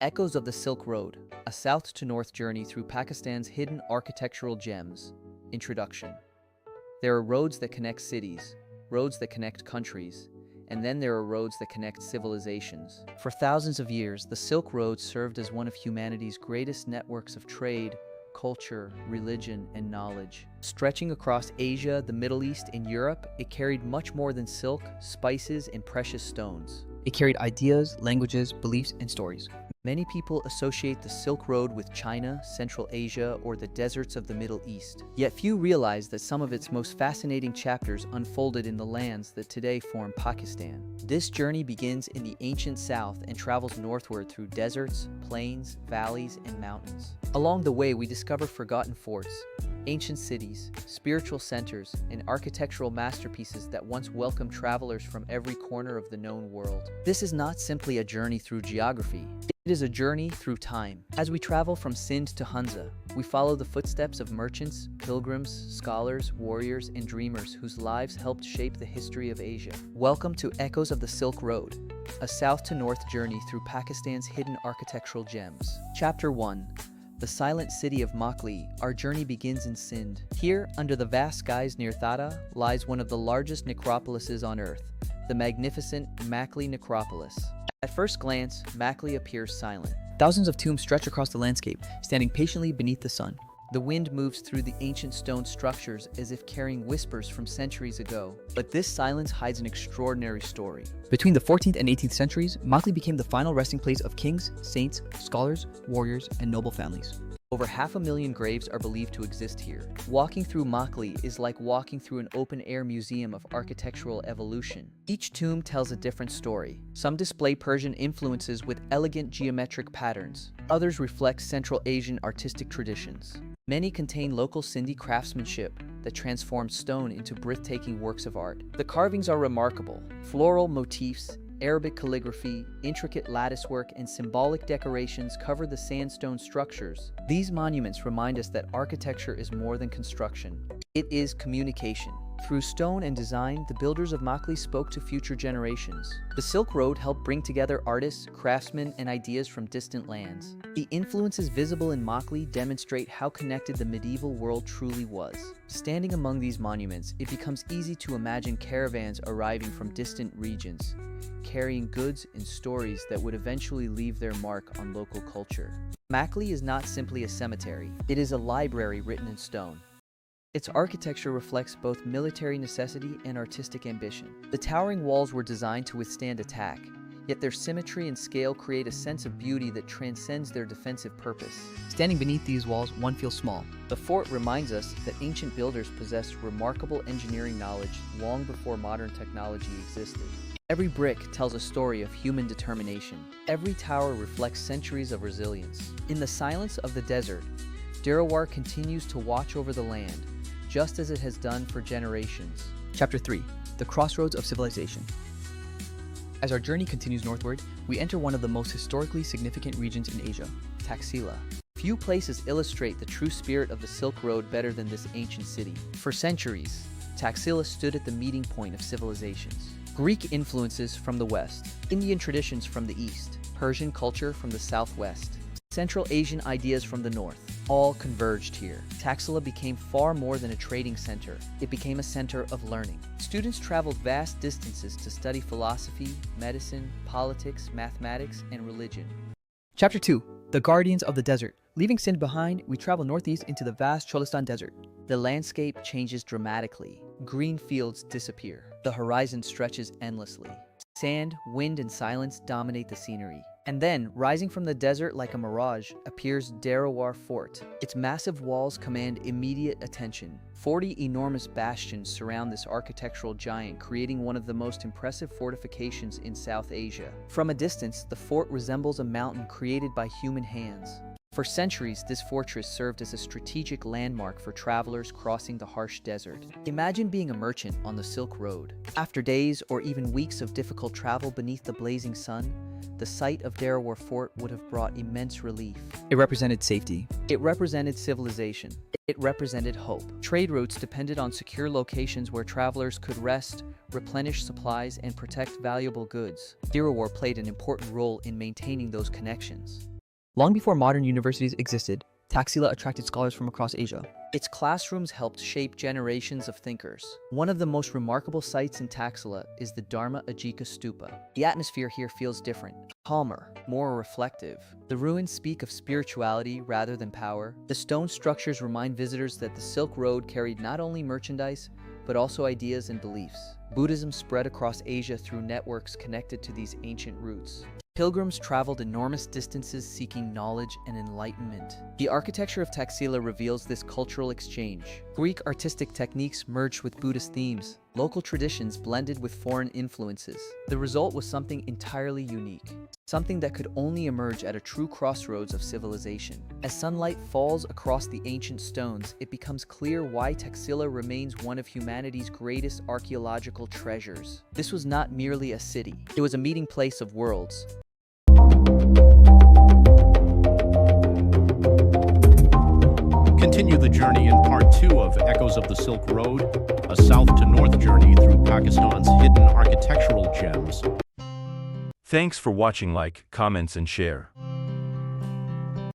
Echoes of the Silk Road, a south to north journey through Pakistan's hidden architectural gems. Introduction. There are roads that connect cities, roads that connect countries, and then there are roads that connect civilizations. For thousands of years, the Silk Road served as one of humanity's greatest networks of trade, culture, religion, and knowledge. Stretching across Asia, the Middle East, and Europe, it carried much more than silk, spices, and precious stones. It carried ideas, languages, beliefs, and stories. Many people associate the Silk Road with China, Central Asia, or the deserts of the Middle East. Yet few realize that some of its most fascinating chapters unfolded in the lands that today form Pakistan. This journey begins in the ancient south and travels northward through deserts, plains, valleys, and mountains. Along the way, we discover forgotten forts, ancient cities, spiritual centers, and architectural masterpieces that once welcomed travelers from every corner of the known world. This is not simply a journey through geography. It is a journey through time. As we travel from Sindh to Hunza, we follow the footsteps of merchants, pilgrims, scholars, warriors, and dreamers whose lives helped shape the history of Asia. Welcome to Echoes of the Silk Road, a south-to-north journey through Pakistan's hidden architectural gems. Chapter 1. The silent city of Makli. Our journey begins in Sindh. Here, under the vast skies near Thada, lies one of the largest necropolises on Earth, the magnificent Makli necropolis. At first glance, Makli appears silent. Thousands of tombs stretch across the landscape, standing patiently beneath the sun. The wind moves through the ancient stone structures as if carrying whispers from centuries ago. But this silence hides an extraordinary story. Between the 14th and 18th centuries, Makli became the final resting place of kings, saints, scholars, warriors, and noble families. Over 500,000 graves are believed to exist here. Walking through Makli is like walking through an open-air museum of architectural evolution. Each tomb tells a different story. Some display Persian influences with elegant geometric patterns. Others reflect Central Asian artistic traditions. Many contain local Sindhi craftsmanship that transforms stone into breathtaking works of art. The carvings are remarkable. Floral motifs, Arabic calligraphy, intricate latticework, and symbolic decorations cover the sandstone structures. These monuments remind us that architecture is more than construction. It is communication. Through stone and design, the builders of Makli spoke to future generations. The Silk Road helped bring together artists, craftsmen, and ideas from distant lands. The influences visible in Makli demonstrate how connected the medieval world truly was. Standing among these monuments, it becomes easy to imagine caravans arriving from distant regions, carrying goods and stories that would eventually leave their mark on local culture. Makli is not simply a cemetery, it is a library written in stone. Its architecture reflects both military necessity and artistic ambition. The towering walls were designed to withstand attack, yet their symmetry and scale create a sense of beauty that transcends their defensive purpose. Standing beneath these walls, one feels small. The fort reminds us that ancient builders possessed remarkable engineering knowledge long before modern technology existed. Every brick tells a story of human determination. Every tower reflects centuries of resilience. In the silence of the desert, Dharawar continues to watch over the land, just as it has done for generations. Chapter 3. The Crossroads of Civilization. As our journey continues northward, we enter one of the most historically significant regions in Asia, Taxila. Few places illustrate the true spirit of the Silk Road better than this ancient city. For centuries, Taxila stood at the meeting point of civilizations. Greek influences from the west, Indian traditions from the east, Persian culture from the southwest, Central Asian ideas from the north, all converged here. Taxila became far more than a trading center. It became a center of learning. Students traveled vast distances to study philosophy, medicine, politics, mathematics, and religion. Chapter 2. The Guardians of the Desert. Leaving Sindh behind, we travel northeast into the vast Cholistan Desert. The landscape changes dramatically. Green fields disappear. The horizon stretches endlessly. Sand, wind, and silence dominate the scenery. And then, rising from the desert like a mirage, appears Dharawar Fort. Its massive walls command immediate attention. 40 enormous bastions surround this architectural giant, creating one of the most impressive fortifications in South Asia. From a distance, the fort resembles a mountain created by human hands. For centuries, this fortress served as a strategic landmark for travelers crossing the harsh desert. Imagine being a merchant on the Silk Road. After days or even weeks of difficult travel beneath the blazing sun, the sight of Darawar Fort would have brought immense relief. It represented safety. It represented civilization. It represented hope. Trade routes depended on secure locations where travelers could rest, replenish supplies, and protect valuable goods. Darawar played an important role in maintaining those connections. Long before modern universities existed, Taxila attracted scholars from across Asia. Its classrooms helped shape generations of thinkers. One of the most remarkable sights in Taxila is the Dharma Ajika Stupa. The atmosphere here feels different, calmer, more reflective. The ruins speak of spirituality rather than power. The stone structures remind visitors that the Silk Road carried not only merchandise, but also ideas and beliefs. Buddhism spread across Asia through networks connected to these ancient roots. Pilgrims traveled enormous distances seeking knowledge and enlightenment. The architecture of Taxila reveals this cultural exchange. Greek artistic techniques merged with Buddhist themes. Local traditions blended with foreign influences. The result was something entirely unique, something that could only emerge at a true crossroads of civilization. As sunlight falls across the ancient stones, it becomes clear why Taxila remains one of humanity's greatest archaeological treasures. This was not merely a city. It was a meeting place of worlds. Continue the journey in part 2 of Echoes of the Silk Road, a south to north journey through Pakistan's hidden architectural gems. Thanks for watching. Like, comments and share.